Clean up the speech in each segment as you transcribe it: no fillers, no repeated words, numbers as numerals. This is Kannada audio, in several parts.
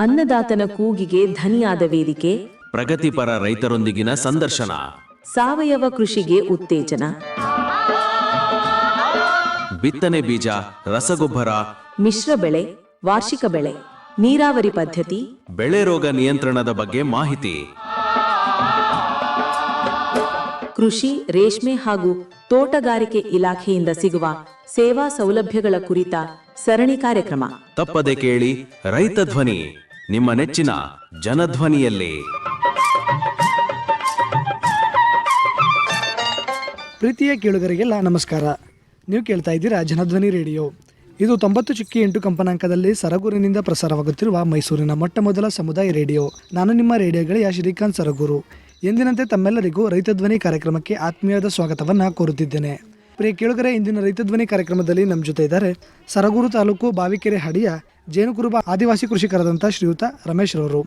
ಅನ್ನದಾತನ ಕೂಗಿಗೆ ಧನಿಯಾದ ವೇದಿಕೆ, ಪ್ರಗತಿಪರ ರೈತರೊಂದಿಗಿನ ಸಂದರ್ಶನ, ಸಾವಯವ ಕೃಷಿಗೆ ಉತ್ತೇಜನ, ಬಿತ್ತನೆ ಬೀಜ, ರಸಗೊಬ್ಬರ, ಮಿಶ್ರ ಬೆಳೆ, ವಾರ್ಷಿಕ ಬೆಳೆ, ನೀರಾವರಿ ಪದ್ಧತಿ, ಬೆಳೆ ರೋಗ ನಿಯಂತ್ರಣದ ಬಗ್ಗೆ ಮಾಹಿತಿ, ಕೃಷಿ, ರೇಷ್ಮೆ ಹಾಗೂ ತೋಟಗಾರಿಕೆ ಇಲಾಖೆಯಿಂದ ಸಿಗುವ ಸೇವಾ ಸೌಲಭ್ಯಗಳ ಕುರಿತ ಸರಣಿ ಕಾರ್ಯಕ್ರಮ. ತಪ್ಪದೆ ಕೇಳಿ ರೈತ ಧ್ವನಿ, ನಿಮ್ಮ ನೆಚ್ಚಿನ ಜನಧ್ವನಿಯಲ್ಲಿ. ಪ್ರೀತಿಯ ಕೇಳುಗರಿಗೆಲ್ಲ ನಮಸ್ಕಾರ. ನೀವು ಕೇಳ್ತಾ ಇದ್ದೀರಾ ಜನಧ್ವನಿ ರೇಡಿಯೋ. ಇದು 90.8 ಕಂಪನಾಂಕದಲ್ಲಿ ಸರಗೂರಿನಿಂದ ಪ್ರಸಾರವಾಗುತ್ತಿರುವ ಮೈಸೂರಿನ ಮೊಟ್ಟ ಮೊದಲ ಸಮುದಾಯ ರೇಡಿಯೋ. ನಾನು ನಿಮ್ಮ ರೇಡಿಯೋ ಗೆಳೆಯ ಶ್ರೀಕಾಂತ್ ಸರಗೂರು. ಎಂದಿನಂತೆ ತಮ್ಮೆಲ್ಲರಿಗೂ ರೈತ ಧ್ವನಿ ಕಾರ್ಯಕ್ರಮಕ್ಕೆ ಆತ್ಮೀಯವಾದ ಸ್ವಾಗತವನ್ನು ಕೋರುತ್ತಿದ್ದೇನೆ. ಪ್ರಿಯ ಕೇಳುಗರೆ, ಇಂದಿನ ರೈತ ಧ್ವನಿ ಕಾರ್ಯಕ್ರಮದಲ್ಲಿ ನಮ್ಮ ಜೊತೆ ಇದ್ದಾರೆ ಸರಗೂರು ತಾಲೂಕು ಬಾವಿಕೆರೆ ಹಡಿಯ ಜೇನುಕುರುಬ ಆದಿವಾಸಿ ಕೃಷಿಕರಾದಂಥ ಶ್ರೀಯುತ ರಮೇಶ್ ರವರು.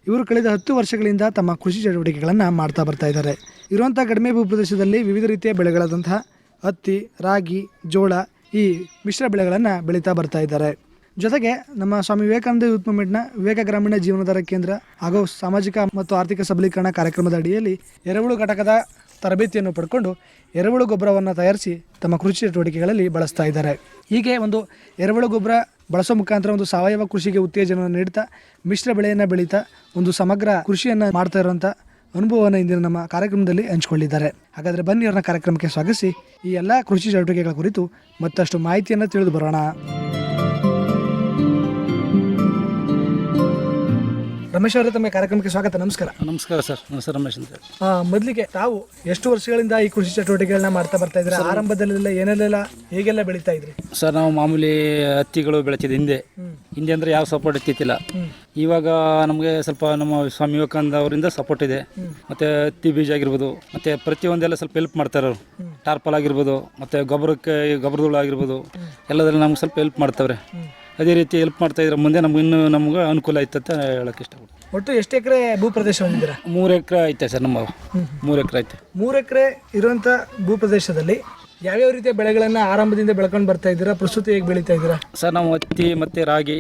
ಇವರು ಕಳೆದ 10 ವರ್ಷಗಳಿಂದ ತಮ್ಮ ಕೃಷಿ ಚಟುವಟಿಕೆಗಳನ್ನು ಮಾಡ್ತಾ ಬರ್ತಾ ಇದ್ದಾರೆ. ಇರುವಂಥ ಕಡಿಮೆ ಭೂಪ್ರದೇಶದಲ್ಲಿ ವಿವಿಧ ರೀತಿಯ ಬೆಳೆಗಳಾದಂತಹ ಹತ್ತಿ, ರಾಗಿ, ಜೋಳ, ಈ ಮಿಶ್ರ ಬೆಳೆಗಳನ್ನು ಬೆಳೀತಾ ಬರ್ತಾ ಇದ್ದಾರೆ. ಜೊತೆಗೆ ನಮ್ಮ ಸ್ವಾಮಿ ವಿವೇಕಾನಂದ ಯೂತ್ ಮೂವ್ಮೆಂಟ್ನ ವಿವೇಕ ಗ್ರಾಮೀಣ ಜೀವನಾಧಾರ ಕೇಂದ್ರ ಹಾಗೂ ಸಾಮಾಜಿಕ ಮತ್ತು ಆರ್ಥಿಕ ಸಬಲೀಕರಣ ಕಾರ್ಯಕ್ರಮದ ಅಡಿಯಲ್ಲಿ ಎರೆಹುಳು ಘಟಕದ ತರಬೇತಿಯನ್ನು ಪಡ್ಕೊಂಡು ಎರೆಹುಳು ಗೊಬ್ಬರವನ್ನು ತಯಾರಿಸಿ ತಮ್ಮ ಕೃಷಿ ಚಟುವಟಿಕೆಗಳಲ್ಲಿ ಬಳಸ್ತಾ ಇದ್ದಾರೆ. ಹೀಗೆ ಒಂದು ಎರೆಹುಳು ಗೊಬ್ಬರ ಬಳಸೋ ಮುಖಾಂತರ ಒಂದು ಸಾವಯವ ಕೃಷಿಗೆ ಉತ್ತೇಜನವನ್ನು ನೀಡ್ತಾ ಮಿಶ್ರ ಬೆಳೆಯನ್ನು ಬೆಳೀತಾ ಒಂದು ಸಮಗ್ರ ಕೃಷಿಯನ್ನು ಮಾಡ್ತಾ ಇರುವಂಥ ಅನುಭವವನ್ನು ಇಂದಿನ ನಮ್ಮ ಕಾರ್ಯಕ್ರಮದಲ್ಲಿ ಹಂಚಿಕೊಂಡಿದ್ದಾರೆ. ಹಾಗಾದರೆ ಬನ್ನಿ ಅವರನ್ನ ಕಾರ್ಯಕ್ರಮಕ್ಕೆ ಸ್ವಾಗತಿಸಿ ಈ ಎಲ್ಲ ಕೃಷಿ ಚಟುವಟಿಕೆಗಳ ಕುರಿತು ಮತ್ತಷ್ಟು ಮಾಹಿತಿಯನ್ನು ತಿಳಿದು ಬರೋಣ. ರಮೇಶ್ ಅವರೇ, ತಮ್ಮ ಕಾರ್ಯಕ್ರಮಕ್ಕೆ ಸ್ವಾಗತ. ನಮಸ್ಕಾರ. ನಮಸ್ಕಾರ ಸರ್. ನಮಸ್ಕಾರ ರಮೇಶ್ ಅಂತ. ಮೊದಲಿಗೆ ತಾವು ಎಷ್ಟು ವರ್ಷಗಳಿಂದ ಈ ಕೃಷಿ ಚಟುವಟಿಕೆಗಳನ್ನ ಮಾಡ್ತಾ ಬರ್ತಾ ಇದ್ದೀರಾ? ಆರಂಭದಲ್ಲೆಲ್ಲ ಏನೆಲ್ಲ ಹೇಗೆಲ್ಲ ಬೆಳೀತಾ ಇದ್ರಿ ಸರ್? ನಾವು ಮಾಮೂಲಿ ಹತ್ತಿಗಳು ಬೆಳೆತಿದ್ದೆ ಹಿಂದೆ ಅಂದರೆ ಯಾವ ಸಪೋರ್ಟ್ ಇತ್ತಿಲ್ಲ. ಇವಾಗ ನಮಗೆ ಸ್ವಲ್ಪ ನಮ್ಮ ಸ್ವಾಮಿ ವಿವೇಕಾನಂದ ಅವರಿಂದ ಸಪೋರ್ಟ್ ಇದೆ. ಮತ್ತು ಹತ್ತಿ ಬೀಜ ಆಗಿರ್ಬೋದು, ಮತ್ತು ಪ್ರತಿಯೊಂದೆಲ್ಲ ಸ್ವಲ್ಪ ಹೆಲ್ಪ್ ಮಾಡ್ತಾರೆ. ಟಾರ್ಪಲ್ ಆಗಿರ್ಬೋದು, ಮತ್ತು ಗೊಬ್ಬರಗಳು ಆಗಿರ್ಬೋದು, ಎಲ್ಲದರಲ್ಲಿ ನಮ್ಗೆ ಸ್ವಲ್ಪ ಹೆಲ್ಪ್ ಮಾಡ್ತಾವ್ರೆ. ಅದೇ ರೀತಿ ಹೆಲ್ಪ್ ಮಾಡ್ತಾ ಇದ್ರೆ ಮುಂದೆ ನಮ್ಗೆ ಅನುಕೂಲ ಆಯ್ತು ಅಂತ ಹೇಳಕ್ಕೆ ಇಷ್ಟಪಡ್ತೀನಿ. ಒಟ್ಟು ಎಷ್ಟು ಎಕರೆ ಭೂ ಪ್ರದೇಶ ಹೊಂದಿದ್ದೀರಾ? 3 ಎಕರೆ ಐತೆ ಸರ್. ನಮ್ಮ 3 ಎಕರೆ ಐತೆ. 3 ಎಕರೆ ಇರುವಂಥ ಭೂ ಪ್ರದೇಶದಲ್ಲಿ ಯಾವ್ಯಾವ ರೀತಿಯ ಬೆಳೆಗಳನ್ನು ಆರಂಭದಿಂದ ಬೆಳ್ಕೊಂಡು ಬರ್ತಾ ಇದ್ದೀರಾ? ಪ್ರಸ್ತುತ ಹೇಗೆ ಬೆಳೀತಾ ಇದ್ದೀರಾ ಸರ್? ನಾವು ಹತ್ತಿ ಮತ್ತು ರಾಗಿ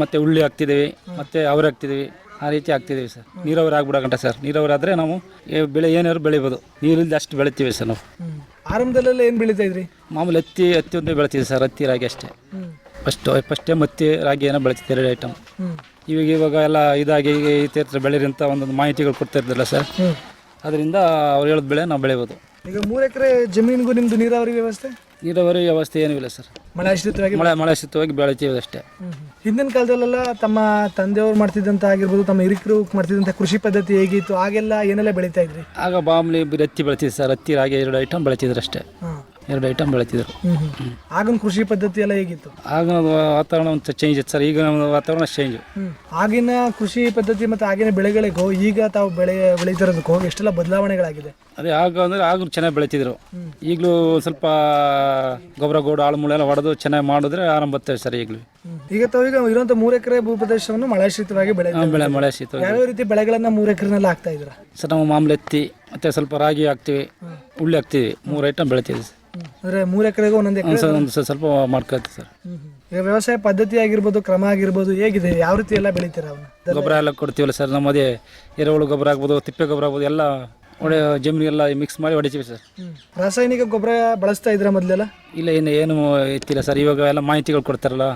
ಮತ್ತು ಉಳ್ಳಿ ಹಾಕ್ತಿದ್ದೀವಿ, ಮತ್ತು ಅವರೆ ಹಾಕ್ತಿದ್ದೀವಿ. ಆ ರೀತಿ ಹಾಕ್ತಿದ್ದೀವಿ ಸರ್. ನೀರಾವರಿ ಆಗ್ಬಿಡಕಂಟ ಸರ್. ನೀರಾವರಿ ಆದರೆ ನಾವು ಬೆಳೆ ಏನಾದ್ರು ಬೆಳಿಬೋದು. ನೀರಿಲ್ಲದೆ ಅಷ್ಟು ಬೆಳಿತೀವಿ ಸರ್ ನಾವು. ಆರಂಭದಲ್ಲೆಲ್ಲ ಏನು ಬೆಳೀತಾ ಇದ್ರಿ? ಮಾಮೂಲಿ ಹತ್ತಿ ಒಂದೇ ಬೆಳಿತೀವಿ ಸರ್. ಹತ್ತಿ ರಾಗಿ ಅಷ್ಟೇ. ಫಸ್ಟ್ ಟೈಮ್ ಹತ್ತಿ ರಾಗಿ ಏನೋ ಬೆಳಿತಿದ್ದೆ, 2 ಐಟಮ್. ಇವಾಗ ಎಲ್ಲ ಇದಾಗಿ ಈಗ ಈ ತೀರ್ಥ ಬೆಳೀರಿ ಅಂತ ಒಂದೊಂದು ಮಾಹಿತಿಗಳು ಕೊಡ್ತಾ ಇರ್ತಿಲ್ಲ ಸರ್. ಅದರಿಂದ ಅವ್ರು ಹೇಳೋದು ಬೆಳೆ ನಾವು ಬೆಳಿಬೋದು. ಈಗ 3 ಎಕರೆ ಜಮೀನಿಗೂ ನಿಮ್ಮದು ನೀರಾವರಿ ವ್ಯವಸ್ಥೆ? ನೀರಾವರಿ ವ್ಯವಸ್ಥೆ ಏನೂ ಇಲ್ಲ ಸರ್. ಮಳೆ ಆಶ್ರಿತವಾಗಿ ಬೆಳಿತೀವಿ ಅಷ್ಟೇ. ಹಿಂದಿನ ಕಾಲದಲ್ಲೆಲ್ಲ ತಮ್ಮ ತಂದೆಯವರು ಮಾಡ್ತಿದ್ದಂಥ ಆಗಿರ್ಬೋದು, ತಮ್ಮ ಹಿರಿಕರು ಮಾಡ್ತಿದ್ದಂಥ ಕೃಷಿ ಪದ್ಧತಿ ಹೇಗಿತ್ತು? ಆಗೆಲ್ಲ ಏನೆಲ್ಲ ಬೆಳೀತಾ ಇದ್ರಿ? ಆಗ ಮಾಮೂಲಿ ಹತ್ತಿ ಬೆಳಿತಿದ್ರು ಸರ್. ಹತ್ತಿ ರಾಗಿ 2 ಐಟಮ್ ಬೆಳಿತಿದ್ರು ಅಷ್ಟೇ. 2 ಐಟಮ್ ಬೆಳಿತಿದ್ರು. ಆಗಿನ ಕೃಷಿ ಪದ್ಧತಿ ಎಲ್ಲ ಹೇಗಿತ್ತು? ಆಗ ವಾತಾವರಣ ಒಂದು ಚೇಂಜ್ ಇತ್ತು ಸರ್. ಈಗ ವಾತಾವರಣ ಚೇಂಜ್. ಆಗಿನ ಕೃಷಿ ಪದ್ಧತಿ ಮತ್ತು ಆಗಿನ ಬೆಳೆಗಳಿಗೂ ಈಗ ತಾವು ಬೆಳೀತಿರೋದಕ್ಕೂ ಎಷ್ಟೆಲ್ಲ ಬದಲಾವಣೆಗಳಾಗಿದೆ? ಅದೇ ಆಗ ಚೆನ್ನಾಗಿ ಬೆಳಿತಿದ್ರು. ಈಗಲೂ ಸ್ವಲ್ಪ ಗೊಬ್ಬರ ಗೋಡು ಆಳುಮೂಳೆ ಎಲ್ಲ ಹೊಡೆದು ಚೆನ್ನಾಗಿ ಮಾಡಿದ್ರೆ ಆರಂಭ ಬರ್ತೇವೆ ಸರ್. ಈಗಲೂ ಈಗ ಇರುವಂಥ 3 ಎಕರೆ ಭೂ ಪ್ರದೇಶವನ್ನು ಮಳೆಶ್ರಿತವಾಗಿ ಮಳೆ ಶೀತ. ಯಾವ ರೀತಿ ಬೆಳೆಗಳನ್ನ 3 ಎಕರೆನಲ್ಲಿ ಹಾಕ್ತಾ ಇದ್ರ ಸರ್? ನಾವು ಮಾಮೂಲಿ ಹತ್ತಿ ಮತ್ತೆ ಸ್ವಲ್ಪ ರಾಗಿ ಹಾಕ್ತಿವಿ, ಉಳ್ಳಿ ಹಾಕ್ತಿವಿ. 3 ಐಟಮ್ ಬೆಳಿತೀವಿ. ಅಂದ್ರೆ 3 ಎಕರೆಗೂ ಒಂದೊಂದು ಎಕರೆ ಸ್ವಲ್ಪ ಮಾಡ್ಕೊಳ್ತೀವಿ ಸರ್. ಈಗ ವ್ಯವಸಾಯ ಪದ್ಧತಿ ಆಗಿರ್ಬೋದು, ಕ್ರಮ ಆಗಿರ್ಬೋದು ಹೇಗಿದೆ? ಯಾವ ರೀತಿ ಎಲ್ಲ ಬೆಳಿತೀರಾ? ಗೊಬ್ಬರ ಎಲ್ಲ ಕೊಡ್ತೀವಲ್ಲ ಸರ್. ನಮ್ಮ ಅದೇ ಎರೆಹುಳು ಗೊಬ್ಬರ ಆಗ್ಬೋದು, ತಿಪ್ಪೆ ಗೊಬ್ಬರ ಆಗ್ಬೋದು, ಎಲ್ಲ ಜಮೀನಿಗೆಲ್ಲ ಮಿಕ್ಸ್ ಮಾಡಿ ಹೊಡಿತೀವಿ ಸರ್. ರಾಸಾಯನಿಕ ಗೊಬ್ಬರ ಬಳಸ್ತಾ ಇದ್ರ ಮೊದಲೆಲ್ಲ? ಇಲ್ಲ, ಏನು ಇತ್ತಿಲ್ಲ ಸರ್. ಇವಾಗ ಎಲ್ಲ ಮಾಹಿತಿಗಳು ಕೊಡ್ತಾರಲ್ಲ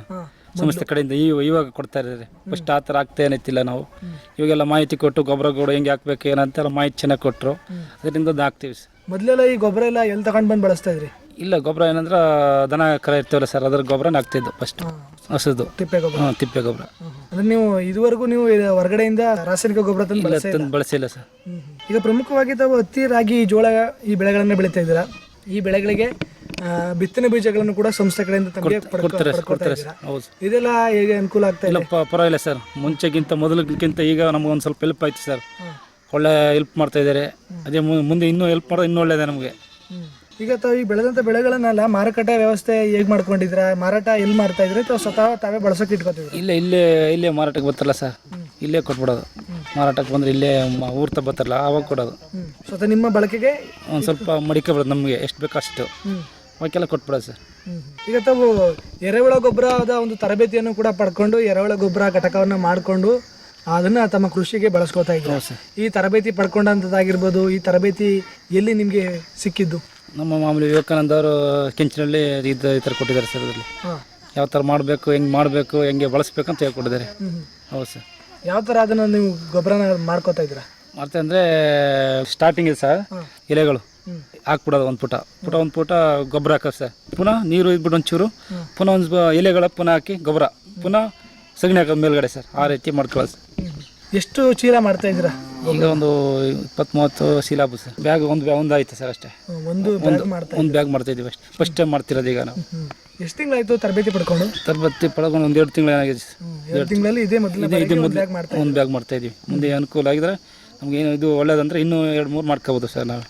ಸಂಸ್ಥೆ ಕಡೆಯಿಂದ, ಇವಾಗ ಕೊಡ್ತಾ ಇದ್ದಾರೆ. ಫಸ್ಟ್ ಆ ಥರ ಆಗ್ತಾ ಏನಿತ್ತಿಲ್ಲ. ನಾವು ಇವಾಗೆಲ್ಲ ಮಾಹಿತಿ ಕೊಟ್ಟು ಗೊಬ್ಬರ ಹೆಂಗೆ ಹಾಕ್ಬೇಕು ಏನಂತೆಲ್ಲ ಮಾಹಿತಿ ಚೆನ್ನಾಗಿ ಕೊಟ್ಟರು. ಅದರಿಂದ ಹಾಕ್ತೀವಿ ಸರ್. ಮೊದಲೆಲ್ಲ ಈ ಗೊಬ್ಬರ ಎಲ್ಲ ಎಲ್ಲಿ ತಗೊಂಡು ಬಂದು ಬಳಸ್ತಾ ಇದ್ರಿ? ಇಲ್ಲ, ಗೊಬ್ಬರ ಏನಂದ್ರೆ ದನ ಕರ ಇರ್ತೀವಲ್ಲ ಸರ್, ಅದ್ರ ಗೊಬ್ಬರನ ಹಾಕ್ತಿದ್ದು ಫಸ್ಟ್. ಹಸುದು ತಿಪ್ಪೆ ಗೊಬ್ಬರ. ಅಂದ್ರೆ ನೀವು ಇದುವರೆಗೂ ಹೊರಗಡೆಯಿಂದ ರಾಸಾಯನಿಕ ಗೊಬ್ಬರ ತಂದು ಬಳಸಿಲ್ಲ ಸರ್. ಈಗ ಪ್ರಮುಖವಾಗಿ ತಾವು ಹತ್ತಿ, ರಾಗಿ, ಜೋಳ ಈ ಬೆಳೆಗಳನ್ನ ಬೆಳೀತಾ ಇದ್ದೀರಾ. ಈ ಬೆಳೆಗಳಿಗೆ ಬಿತ್ತನೆ ಬೀಜಗಳನ್ನು ಕೂಡ ಸಂಸ್ಥೆ ಕಡೆಯಿಂದ ಕೊಡ್ತಾರೆ. ಹೌದು. ಇದೆಲ್ಲ ಹೇಗೆ ಅನುಕೂಲ ಆಗ್ತಾ ಇಲ್ಲ? ಪರವಾಗಿಲ್ಲ ಸರ್. ಮೊದಲಿಗಿಂತ ಈಗ ನಮ್ಗೊಂದು ಸ್ವಲ್ಪ ಹೆಲ್ಪ್ ಆಯ್ತು ಸರ್. ಒಳ್ಳೆ ಹೆಲ್ಪ್ ಮಾಡ್ತಾ ಇದ್ದಾರೆ. ಅದೇ ಮುಂದೆ ಇನ್ನೂ ಹೆಲ್ಪ್ ಮಾಡೋದು ಇನ್ನೂ ಒಳ್ಳೆಯದೇ ನಮಗೆ. ಈಗ ತಾವು ಈ ಬೆಳೆದಂಥ ಬೆಳೆಗಳನ್ನೆಲ್ಲ ಮಾರುಕಟ್ಟೆ ವ್ಯವಸ್ಥೆ ಹೇಗೆ ಮಾಡ್ಕೊಂಡಿದ್ದೀರಾ? ಮಾರಾಟ ಎಲ್ಲಿ ಮಾಡ್ತಾ ಇದ್ರೆ ತಾವು ಸ್ವತಃ ತಾವೇ ಬಳಸೋಕೆ ಇಟ್ಕೊತೀವಿ? ಇಲ್ಲೇ ಮಾರಾಟಕ್ಕೆ ಬರ್ತಾರಲ್ಲ ಸರ್, ಇಲ್ಲೇ ಕೊಟ್ಬಿಡೋದು. ಮಾರಾಟಕ್ಕೆ ಬಂದರೆ ಇಲ್ಲೇ ಊರ್ತ ಬರ್ತಾರಲ್ಲ ಆವಾಗ ಕೊಡೋದು. ಸ್ವತಃ ನಿಮ್ಮ ಬಳಕೆಗೆ ಒಂದು ಸ್ವಲ್ಪ ಮಡಿಕೆ ಬಿಡೋದು. ನಮಗೆ ಎಷ್ಟು ಬೇಕೋ ಅಷ್ಟು ಅವಕ್ಕೆಲ್ಲ ಕೊಟ್ಬಿಡೋದು ಸರ್. ಈಗ ತಾವು ಎರೆಹುಳ ಗೊಬ್ಬರದ ಒಂದು ತರಬೇತಿಯನ್ನು ಕೂಡ ಪಡ್ಕೊಂಡು ಎರೆಹುಳ ಗೊಬ್ಬರ ಘಟಕವನ್ನು ಮಾಡಿಕೊಂಡು ಅದನ್ನ ತಮ್ಮ ಕೃಷಿಗೆ ಬಳಸ್ಕೊತಾ ಇದ್ದಾರೆ. ಈ ತರಬೇತಿ ಪಡ್ಕೊಂಡಂಥದ್ದಾಗಿರ್ಬೋದು, ಈ ತರಬೇತಿ ಎಲ್ಲಿ ನಿಮಗೆ ಸಿಕ್ಕಿದ್ದು? ನಮ್ಮ ಮಾಮೂಲಿ ವಿವೇಕಾನಂದ ಅವರು ಕೆಂಚಿನಲ್ಲಿ ಈ ಥರ ಕೊಟ್ಟಿದ್ದಾರೆ ಸರ್. ಅದರಲ್ಲಿ ಯಾವ ಥರ ಮಾಡಬೇಕು, ಹೆಂಗೆ ಮಾಡಬೇಕು, ಹೆಂಗೆ ಬಳಸ್ಬೇಕು ಅಂತ ಹೇಳ್ಕೊಟ್ಟಿದ್ದಾರೆ. ಹೌದು ಸರ್. ಯಾವ ಥರ ಅದನ್ನು ನೀವು ಗೊಬ್ಬರನ ಮಾಡ್ಕೋತಾ ಇದ್ದೀರಾ? ಮತ್ತೆ ಅಂದರೆ ಸ್ಟಾರ್ಟಿಂಗ್ ಇದೆ ಸರ್, ಎಲೆಗಳು ಹಾಕ್ಬಿಡೋದು ಒಂದು ಪುಟ ಗೊಬ್ಬರ ಹಾಕೋದು ಸರ್. ಪುನಃ ನೀರು ಇದ್ಬಿಟ್ಟು ಒಂಚೂರು ಪುನಃ ಒಂದು ಎಲೆಗಳ ಪುನಃ ಹಾಕಿ ಗೊಬ್ಬರ ಪುನಃ ಸಗಣಿ ಹಾಕೋದು ಮೇಲ್ಗಡೆ ಸರ್. ಆ ರೀತಿ ಮಾಡ್ಕೊಳ್ಳೋದು. ಎಷ್ಟು ಚೀಲ ಮಾಡ್ತಾ ಇದ್ದೀರಾ? ಈಗ ಒಂದು 20-30 ಸಿಲಾಬು ಸರ್. ಬ್ಯಾಗ್ ಒಂದು ಆಯ್ತು ಸರ್ ಅಷ್ಟೇ. ಒಂದು ಬ್ಯಾಗ್ ಮಾಡ್ತಾ ಇದ್ದೀವಿ ಅಷ್ಟೇ. ಫಸ್ಟ್ ಟೈಮ್ ಮಾಡ್ತಿರೋದು ಈಗ ನಾವು. ಎಷ್ಟು ತಿಂಗಳಾಯ್ತು ತರಬೇತಿ ಪಡ್ಕೊಂಡು? ಪಡ್ಕೊಂಡು ಒಂದು 2 ತಿಂಗಳು ಏನಾಗಿದೆ ಸರ್. 2 ತಿಂಗಳಲ್ಲಿ ಇದೇ ಮೊದಲು ಒಂದು ಬ್ಯಾಗ್ ಮಾಡ್ತಾ ಇದ್ದೀವಿ. ಮುಂದೆ ಅನುಕೂಲ ಆಗಿದ್ರೆ ನಮ್ಗೆ ಏನು ಇದು ಒಳ್ಳೇದಂದ್ರೆ ಇನ್ನೂ 2-3 ಮಾಡ್ಕೋಬೋದು ಸರ್ ನಾವು.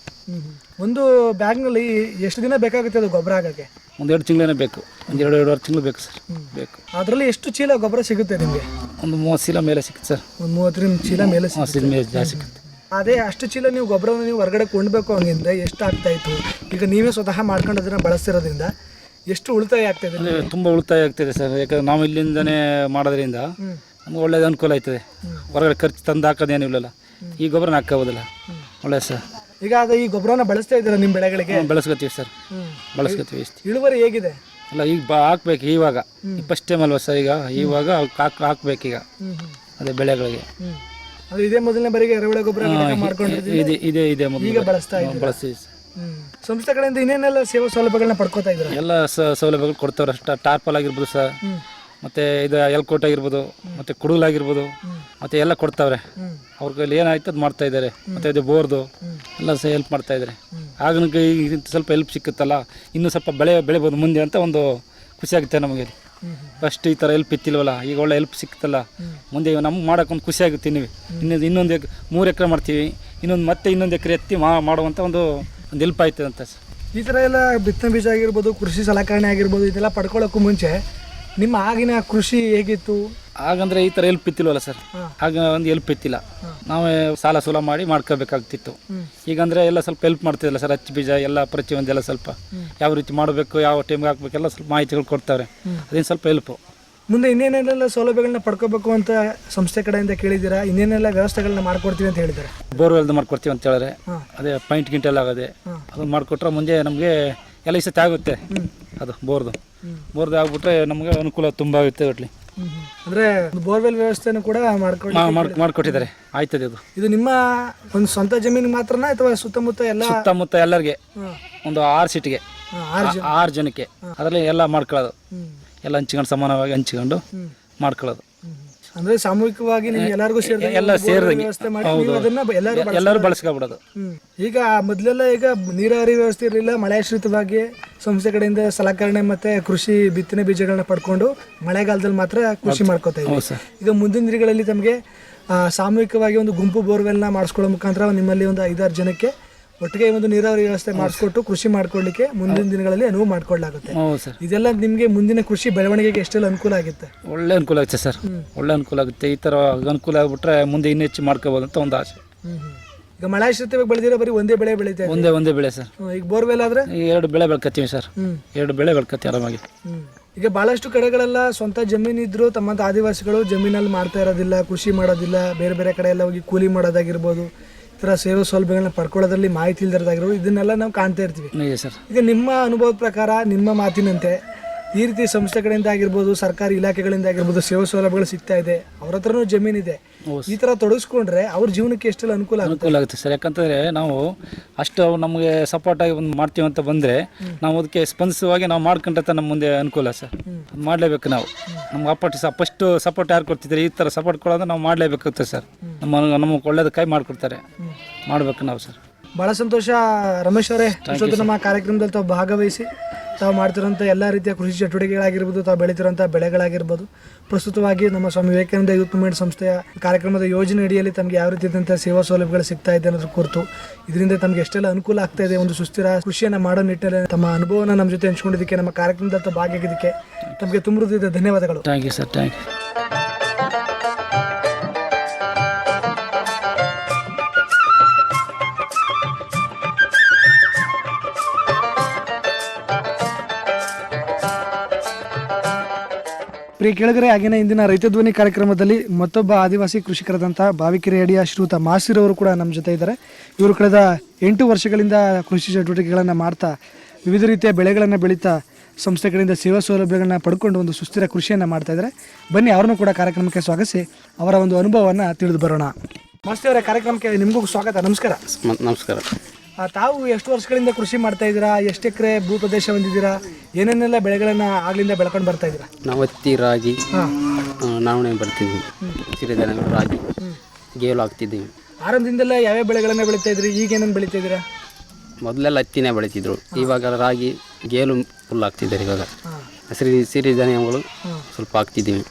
ಒಂದು ಬ್ಯಾಗ್ನಲ್ಲಿ ಎಷ್ಟು ದಿನ ಬೇಕಾಗುತ್ತೆ ಅದು ಗೊಬ್ಬರ ಹಾಕೋಕ್ಕೆ? ಒಂದು 2 ತಿಂಗಳೇ ಬೇಕು. ಒಂದು 2-2.5 ತಿಂಗಳು ಬೇಕು ಸರ್. ಬೇಕು. ಅದರಲ್ಲಿ ಎಷ್ಟು ಚೀಲ ಗೊಬ್ಬರ ಸಿಗುತ್ತೆ ನಿಮಗೆ? ಒಂದು 30 ಚೀಲ ಮೇಲೆ ಸಿಗುತ್ತೆ ಸರ್. ಒಂದು 30 ಚೀಲ ಮೇಲೆ ಜಾಸ್ತಿ ಸಿಗುತ್ತೆ. ಅದೇ ಅಷ್ಟು ಚೀಲ ನೀವು ಗೊಬ್ಬರವನ್ನು ನೀವು ಹೊರಗಡೆ ಕೊಂಡ್ಬೇಕು ಹಂಗಿದ್ರೆ ಎಷ್ಟು ಆಗ್ತಾಯಿತ್ತು? ಈಗ ನೀವೇ ಸ್ವತಃ ಮಾಡ್ಕೊಂಡು ಅದನ್ನು ಬಳಸ್ತಿರೋದ್ರಿಂದ ಎಷ್ಟು ಉಳಿತಾಯ ಆಗ್ತಾಯಿದೆ? ತುಂಬ ಉಳಿತಾಯ ಆಗ್ತಿದೆ ಸರ್. ಯಾಕಂದ್ರೆ ನಾವು ಇಲ್ಲಿಂದನೇ ಮಾಡೋದ್ರಿಂದ ನಮ್ಗೆ ಒಳ್ಳೇದು ಅನುಕೂಲ ಆಯ್ತದೆ. ಹೊರಗಡೆ ಖರ್ಚು ತಂದು ಹಾಕೋದೇನಿಲ್ಲ. ಈ ಗೊಬ್ಬರನ ಹಾಕೋಬೋದಲ್ಲ, ಒಳ್ಳೆಯದು ಸರ್. ಈಗ ಅದು ಈ ಗೊಬ್ಬರನ ಬಳಸ್ತಾ ಇದ್ದೀರಾ ನಿಮ್ಮ ಬೆಳೆಗಳಿಗೆ? ಬಳಸ್ಕೊತೀವಿ ಸರ್, ಬಳಸ್ಕೊತೀವಿ. ಇಳುವರಿ ಹೇಗಿದೆ? ಅಲ್ಲ ಈಗ ಹಾಕ್ಬೇಕು. ಇವಾಗ ಫಸ್ಟ್ ಟೈಮ್ ಅಲ್ವಾ ಸರ್. ಇವಾಗ ಹಾಕ್ಬೇಕೀಗ ಅದೇ ಬೆಳೆಗಳಿಗೆ. ಅದು ಇದೇ ಮೊದಲನೇ ಬಾರಿಗೆ ಎರೆಹುಳ ಗೊಬ್ಬರ ಮಾಡ್ಕೊಂಡಿದ್ದೀವಿ. ಇದೆ ಈಗ ಬಳಸ್ತೀವಿ. ಸಂಸ್ಥೆ ಕಡೆಯಿಂದ ಇನ್ನೇನೆಲ್ಲ ಸೇವಾ ಸೌಲಭ್ಯಗಳನ್ನ ಪಡ್ಕೋತಾ ಇದ್ದಾರೆ? ಎಲ್ಲ ಸೌಲಭ್ಯಗಳು ಕೊಡ್ತಾವ್ರೆ. ಟಾರ್ಪಲ್ ಆಗಿರ್ಬೋದು ಸರ್, ಮತ್ತು ಇದು ಎಲ್ಕೋಟ್ ಆಗಿರ್ಬೋದು, ಮತ್ತು ಕುಡುಲಾಗಿರ್ಬೋದು, ಮತ್ತು ಎಲ್ಲ ಕೊಡ್ತಾವ್ರೆ. ಅವ್ರ ಕೈಲಿ ಏನಾಯ್ತು ಅದು ಮಾಡ್ತಾ ಇದ್ದಾರೆ. ಮತ್ತು ಇದು ಬೋರ್ದು ಎಲ್ಲ ಸಹ ಹೆಲ್ಪ್ ಮಾಡ್ತಾ ಇದ್ದಾರೆ. ಆಗ ಈಗ ಸ್ವಲ್ಪ ಹೆಲ್ಪ್ ಸಿಕ್ಕುತ್ತಲ್ಲ, ಇನ್ನೂ ಸ್ವಲ್ಪ ಬೆಳಿಬೋದು ಮುಂದೆ ಅಂತ ಒಂದು ಖುಷಿ ಆಗುತ್ತೆ ನಮಗೆ. ಫಸ್ಟ್ ಈ ಥರ ಹೆಲ್ಪ್ ಇತ್ತಿಲ್ವಲ್ಲ, ಈಗ ಒಳ್ಳೆ ಹೆಲ್ಪ್ ಸಿಕ್ತಲ್ಲ, ಮುಂದೆ ನಮ್ಗೆ ಮಾಡೋಕ್ಕೊಂದು ಖುಷಿ ಆಗುತ್ತೆ. ಇನ್ನೊಂದು 3 ಎಕರೆ ಮಾಡ್ತೀವಿ, ಇನ್ನೊಂದು ಎಕರೆ ಎತ್ತಿ ಮಾಡುವಂಥ ಒಂದು ಹೆಲ್ಪ್ ಆಯ್ತದೆ ಅಂತ ಸರ್. ಈ ಥರ ಎಲ್ಲ ಬಿತ್ತನೆ ಬೀಜ ಆಗಿರ್ಬೋದು, ಕೃಷಿ ಸಲಕರಣೆ ಆಗಿರ್ಬೋದು, ಇದೆಲ್ಲ ಪಡ್ಕೊಳ್ಳೋಕ್ಕೂ ಮುಂಚೆ ನಿಮ್ಮ ಆಗಿನ ಕೃಷಿ ಹೇಗಿತ್ತು? ಹಾಗಂದ್ರೆ ಈ ಥರ ಹೆಲ್ಪ್ ಇತ್ತಿಲ್ವಲ್ಲ ಸರ್. ಆಗ ಒಂದು ಹೆಲ್ಪ್ ಇತ್ತಿಲ್ಲ. ನಾವೇ ಸಾಲ ಸೂಲ ಮಾಡಿ ಮಾಡ್ಕೋಬೇಕಾಗ್ತಿತ್ತು. ಈಗಂದರೆ ಎಲ್ಲ ಸ್ವಲ್ಪ ಹೆಲ್ಪ್ ಮಾಡ್ತಿದ್ದಿಲ್ಲ ಸರ್. ಹಚ್ಚಿ ಬೀಜ ಎಲ್ಲ ಪ್ರತಿಯೊಂದೆಲ್ಲ ಸ್ವಲ್ಪ ಯಾವ ರೀತಿ ಮಾಡಬೇಕು, ಯಾವ ಟೈಮ್ಗೆ ಹಾಕ್ಬೇಕೆಲ್ಲ ಸ್ವಲ್ಪ ಮಾಹಿತಿಗಳು ಕೊಡ್ತಾರೆ. ಅದೇನು ಸ್ವಲ್ಪ ಹೆಲ್ಪು. ಮುಂದೆ ಇನ್ನೇನೆಲ್ಲ ಸೌಲಭ್ಯಗಳನ್ನ ಪಡ್ಕೋಬೇಕು ಅಂತ ಸಂಸ್ಥೆ ಕಡೆಯಿಂದ ಕೇಳಿದ್ದೀರಾ? ಇನ್ನೇನೆಲ್ಲ ವ್ಯವಸ್ಥೆಗಳನ್ನ ಮಾಡ್ಕೊಡ್ತೀವಿ ಅಂತ ಹೇಳಿದ್ದಾರೆ? ಬೋರ್ವೆಲ್ದು ಮಾಡ್ಕೊಡ್ತೀವಿ ಅಂತ ಹೇಳಿದ್ರೆ, ಅದೇ ಪಾಯಿಂಟ್ ಗಿಂಟೆಲ್ಲ ಆಗೋದೆ ಅದನ್ನು ಮಾಡಿಕೊಟ್ರೆ ಮುಂದೆ ನಮಗೆ ಎಲ್ಲ ಈ ಸತಿ ಆಗುತ್ತೆ. ಅದು ಬೋರ್ದು ಆಗ್ಬಿಟ್ರೆ ನಮಗೆ ಅನುಕೂಲ ತುಂಬ ಆಗುತ್ತೆ. ಒಟ್ಲಿ ಅಂದರೆ ಬೋರ್ವೆಲ್ ವ್ಯವಸ್ಥೆನೂ ಕೂಡ ಮಾಡಿಕೊಟ್ಟಿದ್ದಾರೆ. ಆಯ್ತದೆ. ಇದು ನಿಮ್ಮ ಒಂದು ಸ್ವಂತ ಜಮೀನು ಮಾತ್ರನಾ ಅಥವಾ ಸುತ್ತಮುತ್ತ ಎಲ್ಲರಿಗೆ ಒಂದು 6 ಸೀಟಿಗೆ 6 ಜನಕ್ಕೆ ಅದರಲ್ಲಿ ಎಲ್ಲ ಮಾಡ್ಕೊಳ್ಳೋದು, ಎಲ್ಲ ಹಂಚ್ಕೊಂಡು ಸಮಾನವಾಗಿ ಹಂಚ್ಕೊಂಡು ಮಾಡ್ಕೊಳ್ಳೋದು. ಅಂದ್ರೆ ಸಾಮೂಹಿಕವಾಗಿ ನೀವು ಎಲ್ಲರಿಗೂ ಎಲ್ಲ ಸೇರಿದಂಗೆ ಎಲ್ಲರೂ ಬಳಸ್ಕೊಬಿಡೋದು. ಈಗ ಮೊದಲೆಲ್ಲ ಈಗ ನೀರಾವರಿ ವ್ಯವಸ್ಥೆ ಇರಲಿಲ್ಲ. ಮಳೆಯಾಶ್ರಿತವಾಗಿ ಸಂಸ್ಥೆ ಕಡೆಯಿಂದ ಸಲಕರಣೆ ಮತ್ತೆ ಕೃಷಿ ಬಿತ್ತನೆ ಬೀಜಗಳನ್ನ ಪಡ್ಕೊಂಡು ಮಳೆಗಾಲದಲ್ಲಿ ಮಾತ್ರ ಕೃಷಿ ಮಾಡ್ಕೋತಾ ಇದ್ದೀವಿ. ಈಗ ಮುಂದಿನ ದಿನಗಳಲ್ಲಿ ತಮಗೆ ಸಾಮೂಹಿಕವಾಗಿ ಒಂದು ಗುಂಪು ಬೋರ್ವೆಲ್ನ ಮಾಡಿಸ್ಕೊಳ್ಳೋ ಮುಖಾಂತರ ನಿಮ್ಮಲ್ಲಿ ಒಂದು 5-6 ಜನಕ್ಕೆ ಒಟ್ಟಿಗೆ ಒಂದು ನೀರಾವರಿ ವ್ಯವಸ್ಥೆ ಮಾಡಿಸ್ಕೊಟ್ಟು ಕೃಷಿ ಮಾಡ್ಕೊಳ್ಳಿಕ್ಕೆ ಮುಂದಿನ ದಿನಗಳಲ್ಲಿ ಅನುವು ಮಾಡ್ಕೊಳ್ಳಾಗುತ್ತೆ. ಇದೆಲ್ಲ ನಿಮಗೆ ಮುಂದಿನ ಕೃಷಿ ಬೆಳವಣಿಗೆಗೆ ಎಷ್ಟೆಲ್ಲ ಅನುಕೂಲ ಆಗುತ್ತೆ? ಒಳ್ಳೆ ಅನುಕೂಲ ಆಗುತ್ತೆ ಸರ್. ಒಳ್ಳೆ ಅನುಕೂಲ ಆಗುತ್ತೆ. ಈ ಥರ ಅನುಕೂಲ ಆಗ್ಬಿಟ್ರೆ ಮುಂದೆ ಇನ್ನೂ ಹೆಚ್ಚು ಮಾಡ್ಕೋಬೋದು ಅಂತ ಒಂದು ಆಸೆ. ಈಗ ಮಳೆಯಾಶ್ರಿತವಾಗಿ ಬೆಳೆದಿರೋ ಬರೀ ಒಂದೇ ಬೆಳೆ ಬೆಳೀತಾ ಇದೆ? ಒಂದೇ ಬೆಳೆ ಸರ್. ಈಗ ಬೋರ್ವೆಲ್ ಆದ್ರೆ 2 ಬೆಳೆ ಬೆಳ್ಕೊತೀವಿ ಸರ್. 2 ಬೆಳೆ ಬೆಳ್ಕೊತೀವಿ ಆರಾಮಾಗಿ. ಈಗ ಬಹಳಷ್ಟು ಕಡೆಗಳೆಲ್ಲ ಸ್ವಂತ ಜಮೀನಿದ್ರು ತಮ್ಮಂತ ಆದಿವಾಸಿಗಳು ಜಮೀನಲ್ಲಿ ಮಾಡ್ತಾ ಇರೋದಿಲ್ಲ, ಕೃಷಿ ಮಾಡೋದಿಲ್ಲ. ಬೇರೆ ಬೇರೆ ಕಡೆ ಎಲ್ಲ ಹೋಗಿ ಕೂಲಿ ಮಾಡೋದಾಗಿರ್ಬೋದು, ಈ ಥರ ಸೇವಾ ಸೌಲಭ್ಯಗಳನ್ನ ಪಡ್ಕೊಳ್ಳೋದ್ರಲ್ಲಿ ಮಾಹಿತಿ ಇಲ್ದಿರೋದಾಗಿರ್ಬೋದು, ಇದನ್ನೆಲ್ಲ ನಾವು ಕಾಣ್ತಾ ಇರ್ತೀವಿ. ಈಗ ನಿಮ್ಮ ಅನುಭವದ ಪ್ರಕಾರ, ನಿಮ್ಮ ಮಾತಿನಂತೆ ಈ ರೀತಿ ಸಂಸ್ಥೆ ಕಡೆಯಿಂದ ಆಗಿರ್ಬೋದು, ಸರ್ಕಾರಿ ಇಲಾಖೆಗಳಿಂದ ಆಗಿರ್ಬೋದು ಸೇವಾ ಸೌಲಭ್ಯಗಳು ಸಿಗ್ತಾ ಇದೆ, ಅವ್ರ ಹತ್ರನೂ ಜಮೀನಿದೆ, ಈ ಥರ ತೊಡಗಿಸ್ಕೊಂಡ್ರೆ ಅವ್ರ ಜೀವನಕ್ಕೆ ಎಷ್ಟೆಲ್ಲ ಅನುಕೂಲ ಆಗುತ್ತೆ ಸರ್. ಯಾಕಂತಂದರೆ ನಾವು ಅಷ್ಟು ನಮಗೆ ಸಪೋರ್ಟಾಗಿ ಒಂದು ಮಾಡ್ತೀವಿ ಅಂತ ಬಂದರೆ ನಾವು ಅದಕ್ಕೆ ಸ್ಪಂದಿಸುವಾಗಿ ನಾವು ಮಾಡ್ಕೊಂಡ್ರೆ ನಮ್ಮ ಮುಂದೆ ಅನುಕೂಲ ಸರ್. ಮಾಡಲೇಬೇಕು ನಾವು. ನಮ್ಗೆ ಫಸ್ಟ್ ಸಪೋರ್ಟ್ ಯಾರು ಕೊಡ್ತಿದ್ದಾರೆ, ಈ ಥರ ಸಪೋರ್ಟ್ ಕೊಡೋದು ನಾವು ಮಾಡಲೇಬೇಕಾಗುತ್ತೆ ಸರ್. ನಮಗೆ ಒಳ್ಳೇದಕ್ಕಾಗಿ ಮಾಡಿಕೊಡ್ತಾರೆ, ಮಾಡಬೇಕು ನಾವು ಸರ್. ಭಾಳ ಸಂತೋಷ ರಮೇಶ್ ಅವರೇ. ನಮ್ಮ ಕಾರ್ಯಕ್ರಮದಲ್ಲಿ ತಾವು ಭಾಗವಹಿಸಿ ತಾವು ಮಾಡ್ತಿರೋಂಥ ಎಲ್ಲ ರೀತಿಯ ಕೃಷಿ ಚಟುವಟಿಕೆಗಳಾಗಿರ್ಬೋದು, ತಾವು ಬೆಳೀತಿರೋಂಥ ಬೆಳೆಗಳಾಗಿರ್ಬೋದು, ಪ್ರಸ್ತುತವಾಗಿ ನಮ್ಮ ಸ್ವಾಮಿ ವಿವೇಕಾನಂದ ಯೂತ್ ಮೂವ್ಮೆಂಟ್ ಸಂಸ್ಥೆಯ ಕಾರ್ಯಕ್ರಮದ ಯೋಜನೆ ಅಡಿಯಲ್ಲಿ ತಮಗೆ ಯಾವ ರೀತಿಯಾದಂಥ ಸೇವಾ ಸೌಲಭ್ಯಗಳು ಸಿಗ್ತಾ ಇದೆ ಅನ್ನೋದ್ರ ಕುರಿತು, ಇದರಿಂದ ತಮಗೆ ಎಷ್ಟೆಲ್ಲ ಅನುಕೂಲ ಆಗ್ತಾ ಇದೆ, ಒಂದು ಸುಸ್ಥಿರ ಕೃಷಿಯನ್ನು ಮಾಡೋ ನಿಟ್ಟಿನಲ್ಲಿ ತಮ್ಮ ಅನುಭವನ ನಮ್ಮ ಜೊತೆ ಹಂಚ್ಕೊಂಡಿದ್ದಕ್ಕೆ, ನಮ್ಮ ಕಾರ್ಯಕ್ರಮದಲ್ಲಿ ಭಾಗಿಯಾಗಿದ್ದಕ್ಕೆ ತಮಗೆ ತುಂಬ ಹೃದಯದ ಧನ್ಯವಾದಗಳು. Thank you sir. Thank you. ಪ್ರಿಯ ಕೆಳಗರೆ ಆಗಿನ ಇಂದಿನ ರೈತ ಧ್ವನಿ ಕಾರ್ಯಕ್ರಮದಲ್ಲಿ ಮತ್ತೊಬ್ಬ ಆದಿವಾಸಿ ಕೃಷಿಕರಾದಂಥ ಬಾವಿಕೆರೆಯಡಿಯ ಶ್ರೀಯುತ ಮಾಸಿರ್ ಅವರು ಕೂಡ ನಮ್ಮ ಜೊತೆ ಇದ್ದಾರೆ. ಇವರು ಕಳೆದ 8 ವರ್ಷಗಳಿಂದ ಕೃಷಿ ಚಟುವಟಿಕೆಗಳನ್ನು ಮಾಡ್ತಾ ವಿವಿಧ ರೀತಿಯ ಬೆಳೆಗಳನ್ನು ಬೆಳೀತಾ ಸಂಸ್ಥೆ ಕಡೆಯಿಂದ ಸೇವಾ ಸೌಲಭ್ಯಗಳನ್ನ ಪಡ್ಕೊಂಡು ಒಂದು ಸುಸ್ಥಿರ ಕೃಷಿಯನ್ನು ಮಾಡ್ತಾ ಇದ್ದಾರೆ. ಬನ್ನಿ ಅವ್ರನ್ನೂ ಕೂಡ ಕಾರ್ಯಕ್ರಮಕ್ಕೆ ಸ್ವಾಗತಿಸಿ ಅವರ ಒಂದು ಅನುಭವವನ್ನು ತಿಳಿದು ಬರೋಣ. ಮಾಸ್ತಿ ಅವರ ಕಾರ್ಯಕ್ರಮಕ್ಕೆ ನಿಮಗೂ ಸ್ವಾಗತ. ನಮಸ್ಕಾರ. ನಮಸ್ಕಾರ. ತಾವು ಎಷ್ಟು ವರ್ಷಗಳಿಂದ ಕೃಷಿ ಮಾಡ್ತಾ ಇದ್ದೀರಾ? ಎಷ್ಟು ಎಕರೆ ಭೂ ಪ್ರದೇಶ ಹೊಂದಿದ್ದೀರಾ? ಏನೇನೆಲ್ಲ ಬೆಳೆಗಳನ್ನು ಆಗ್ಲಿಂದ ಬೆಳ್ಕೊಂಡು ಬರ್ತಾ ಇದ್ದೀರಾ? ನಾವು ಹತ್ತಿ, ರಾಗಿ, ನವಣೆ ಬರ್ತಿದ್ವಿ, ಸಿರಿಧಾನ್ಯಗಳು, ರಾಗಿ, ಗೇಲು ಹಾಕ್ತಿದ್ದೀವಿ. ಆರಂಭದಿಂದಲೇ ಯಾವ್ಯಾವ ಬೆಳೆಗಳನ್ನು ಬೆಳೀತಾ ಇದ್ರಿ? ಈಗ ಏನೇನು ಬೆಳೀತಾ ಇದ್ದೀರಾ? ಮೊದಲೆಲ್ಲ ಹತ್ತಿನೇ ಬೆಳೀತಿದ್ರು. ಇವಾಗ ರಾಗಿ, ಗೇಲು ಫುಲ್ ಹಾಕ್ತಿದ್ದಾರೆ. ಇವಾಗ ಸಿರಿಧಾನ್ಯಗಳು ಸ್ವಲ್ಪ ಹಾಕ್ತಿದ್ದೀವಿ.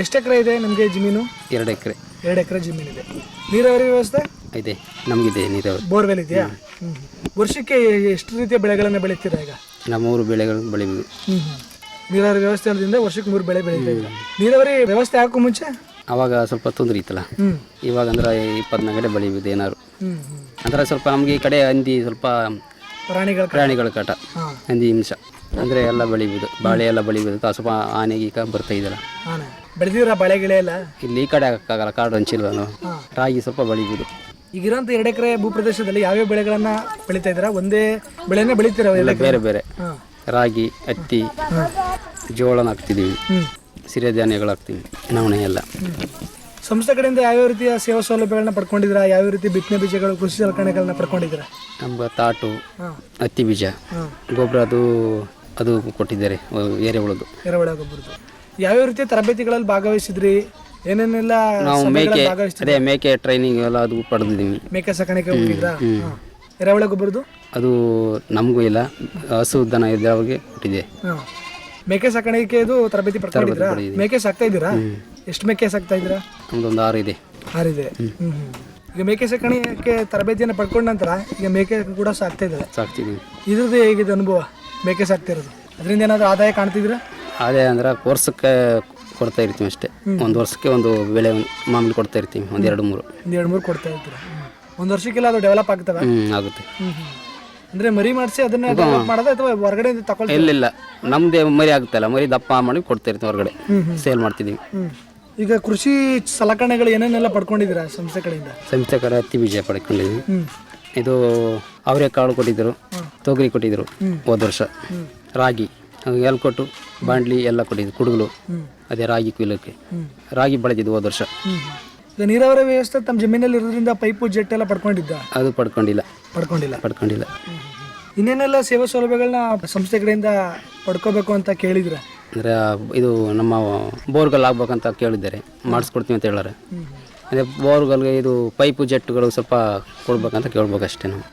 ಎಷ್ಟು ಎಕರೆ ಇದೆ ನಮಗೆ ಜಮೀನು? 2 ಎಕರೆ. 2 ಎಕರೆ ಜಮೀನಿದೆ. ನೀರಾವರಿ ವ್ಯವಸ್ಥೆ ಇದೆ, ನಮಗಿದೆ ನೀರಾವರಿ. ಬೋರ್ವೆಲ್ ಇದೆಯಾ? ವರ್ಷಕ್ಕೆ ಎಷ್ಟು ರೀತಿಯ ಬೆಳೆಗಳನ್ನು ಬೆಳೀತೀರಾ ಈಗ? ನಾವು 3 ಬೆಳೆಗಳು ಬೆಳಿಬೋದು. ನೀರಾವರಿ ವ್ಯವಸ್ಥೆ ಇರೋದ್ರಿಂದ ವರ್ಷಕ್ಕೆ 3 ಬೆಳೆ ಬೆಳೀತಾ ಇದ್ದೀರಾ. ನೀರಾವರಿ ವ್ಯವಸ್ಥೆ ಹಾಕೋ ಮುಂಚೆ ಅವಾಗ ಸ್ವಲ್ಪ ತೊಂದರೆ ಇತ್ತಲ್ಲ. ಇವಾಗ ಅಂದ್ರೆ 24 ಗಂಟೆ ಬೆಳಿಬೋದು ಏನಾದ್ರು. ಅಂದ್ರೆ ಸ್ವಲ್ಪ ನಮಗೆ ಈ ಕಡೆ ಹಂದಿ, ಸ್ವಲ್ಪ ಪ್ರಾಣಿಗಳ ಕಾಟ, ಹಂದಿ ಹಿಂಸ ಅಂದರೆ ಎಲ್ಲ ಬೆಳಿಬೋದು. ಬಾಳೆ ಎಲ್ಲ ಬೆಳಿಬೋದು. ಸ್ವಲ್ಪ ಆನೆಗೆ ಈಗ ಬರ್ತಾ ಇದ್ದಲ್ಲ. ಬೆಳೆದಿರ ಬಾಳೆ ಗಿಳೆ ಎಲ್ಲ ಇಲ್ಲಿ ಈ ಕಡೆ ಹಾಕಕ್ಕಾಗಲ್ಲ, ಕಾಡು ಹಂಚಿಲ್ವ. ರಾಗಿ ಸ್ವಲ್ಪ ಬೆಳಿಬೋದು. ಈಗಿರೋಂಥ 2 ಎಕರೆ ಭೂ ಪ್ರದೇಶದಲ್ಲಿ ಯಾವ್ಯಾವ ಬೆಳೆಗಳನ್ನ ಬೆಳೀತಾ ಇದ್ದೀರಾ? ಒಂದೇ ಬೆಳೆನೇ ಬೆಳೀತೀರಾ? ಬೇರೆ ಬೇರೆ ರಾಗಿ, ಹತ್ತಿ, ಜೋಳನ ಹಾಕ್ತಿದ್ದೀವಿ, ಸಿರಿಧಾನ್ಯಗಳು ಹಾಕ್ತೀವಿ, ನವಣೆ ಎಲ್ಲ. ಸಂಸ್ಥೆ ಕಡೆಯಿಂದ ಯಾವ್ಯಾವ ರೀತಿಯ ಸೇವಾ ಸೌಲಭ್ಯಗಳನ್ನ ಪಡ್ಕೊಂಡಿದ್ದೀರಾ? ಯಾವ್ಯಾವ ರೀತಿ ಬಿತ್ತನೆ ಬೀಜಗಳು, ಕೃಷಿ ಸಲಕರಣೆಗಳನ್ನ ಪಡ್ಕೊಂಡಿದ್ದೀರಾ? ನಮ್ಗೆ ತಾಟು, ಹತ್ತಿ ಬೀಜ, ಗೊಬ್ಬರ ಅದು ಕೊಟ್ಟಿದ್ದಾರೆ, ಎರೆಹುಳದ್ದು. ಎರೆಹುಳ ಗೊಬ್ಬರದ್ದು. ಯಾವ್ಯಾವ ರೀತಿಯ ತರಬೇತಿಗಳಲ್ಲಿ ಭಾಗವಹಿಸಿದ್ರಿ? ಏನೇನೆಲ್ಲ ನಾವು ಮೇಕೆ ಟ್ರೈನಿಂಗ್ ಎಲ್ಲ ಅದು ಪಡೆದಿದ್ದೀವಿ. ಮೇಕೆ ಸಾಕಾಣಿಕೆ ಹೋಗಿದ್ರಾ? ಎರೆಹುಳ ಗೊಬ್ಬರದ್ದು ಅದು ನಮಗೂ ಇಲ್ಲ, ಹಸು ದನ ಇದ್ದವ್ರಿಗೆ ಕೊಟ್ಟಿದೆ. ಮೇಕೆ ಸಾಕಾಣಿಕೆದು ತರಬೇತಿ ಪಡ್ಕೊಂಡಿದ್ರಾ? ಮೇಕೆ ಸಾಕ್ತಾ ಇದ್ದೀರಾ? ಎಷ್ಟು ಮೇಕೆ ಸಾಕ್ತಾ ಇದ್ದೀರಾ? ನಮ್ದೊಂದು 6 ಇದೆ. 6 ಇದೆ. ಈಗ ಮೇಕೆ ಸಾಕಾಣಿಕೆ ತರಬೇತಿಯನ್ನು ಪಡ್ಕೊಂಡ ನಂತರ ಈಗ ಮೇಕೆ ಕೂಡ ಸಾಕ್ತಾ ಇದ್ದಾರೆ. ಸಾಕ್ತಿದ್ದೀವಿ. ಇದ್ರದ್ದು ಹೇಗಿದೆ ಅನುಭವ ಮೇಕೆ ಸಾಕ್ತಿರೋದು? ಅದರಿಂದ ಏನಾದರೂ ಆದಾಯ ಕಾಣ್ತಿದ್ದೀರಾ? ಆದಾಯ ಅಂದ್ರೆ ವರ್ಷಕ್ಕೆ ಕೊಡ್ತಾ ಇರ್ತೀವಿ ಅಷ್ಟೇ. ಒಂದು ವರ್ಷಕ್ಕೆ ಒಂದು ಬೆಳೆ ಮಾಮೂಲಿ ಕೊಡ್ತಾ ಇರ್ತೀವಿ. 1-2-3 ಕೊಡ್ತಾ ಇರ್ತೀರಾ? ಒಂದು ವರ್ಷಕ್ಕೆಲ್ಲ ಅದು ಡೆವಲಪ್ ಆಗ್ತವೆ? ಆಗುತ್ತೆ. ಅಂದ್ರೆ ಮರಿ ಮಾಡಿಸಿ ಅದನ್ನ ಡೆವಲಪ್ ಮಾಡೋದು ಅಥವಾ ಹೊರಗಡೆ ತಗೊಳ್ತೀವಿ? ಇಲ್ಲ, ನಮ್ದೇ ಮರಿ ಆಗುತ್ತಲ್ಲ, ಮರಿ ದಪ್ಪ ಮಾಡಿ ಕೊಡ್ತಾ ಇರ್ತೀವಿ, ಹೊರಗಡೆ ಸೇಲ್ ಮಾಡ್ತಿದ್ದೀವಿ. ಈಗ ಕೃಷಿ ಸಲಕರಣೆಗಳು ಏನೇನೆಲ್ಲ ಪಡ್ಕೊಂಡಿದ್ದೀರಾ ಸಂಸ್ಥೆ ಕಡೆಯಿಂದ? ಸಂಸ್ಥೆ ಕಡೆ ಹತ್ತಿ ಬೀಜ ಪಡ್ಕೊಂಡಿದ್ದೀವಿ. ಇದು ಅವರೆಕಾಳು ಕೊಟ್ಟಿದ್ದರು, ತೊಗರಿ ಕೊಟ್ಟಿದ್ದರು ಹೋದ ವರ್ಷ. ರಾಗಿ ಎಲ್ಲಿ ಕೊಟ್ಟು ಬಾಂಡ್ಲಿ ಎಲ್ಲ ಕೊಟ್ಟಿದ್ರು, ಕುಡುಗಲು. ಅದೇ ರಾಗಿ ಕುಯ್ಲಕ್ಕೆ ರಾಗಿ ಬೆಳೆದಿದ್ದು ಹೋದ ವರ್ಷ. ಈಗ ನೀರಾವರಿ ವ್ಯವಸ್ಥೆ ತಮ್ಮ ಜಮೀನಲ್ಲಿ ಇರೋದ್ರಿಂದ ಪೈಪು ಜೆಟ್ ಎಲ್ಲ ಪಡ್ಕೊಂಡಿದ್ದ? ಅದು ಪಡ್ಕೊಂಡಿಲ್ಲ. ಇನ್ನೇನೆಲ್ಲ ಸೇವಾ ಸೌಲಭ್ಯಗಳನ್ನ ಸಂಸ್ಥೆ ಕಡೆಯಿಂದ ಪಡ್ಕೋಬೇಕು ಅಂತ ಕೇಳಿದ್ರೆ? ಅಂದರೆ ಇದು ನಮ್ಮ ಬೋರ್ಗಲ್ ಆಗ್ಬೇಕಂತ ಕೇಳಿದ್ದಾರೆ, ಮಾಡಿಸ್ಕೊಡ್ತೀವಿ ಅಂತ ಹೇಳಾರೆ. ಅದೇ ಬೋರ್ಗಲ್ಗೆ ಇದು ಪೈಪು ಜೆಟ್ಗಳು ಸ್ವಲ್ಪ ಕೊಡ್ಬೇಕಂತ ಕೇಳ್ಬೇಕಷ್ಟೇ ನಾವು.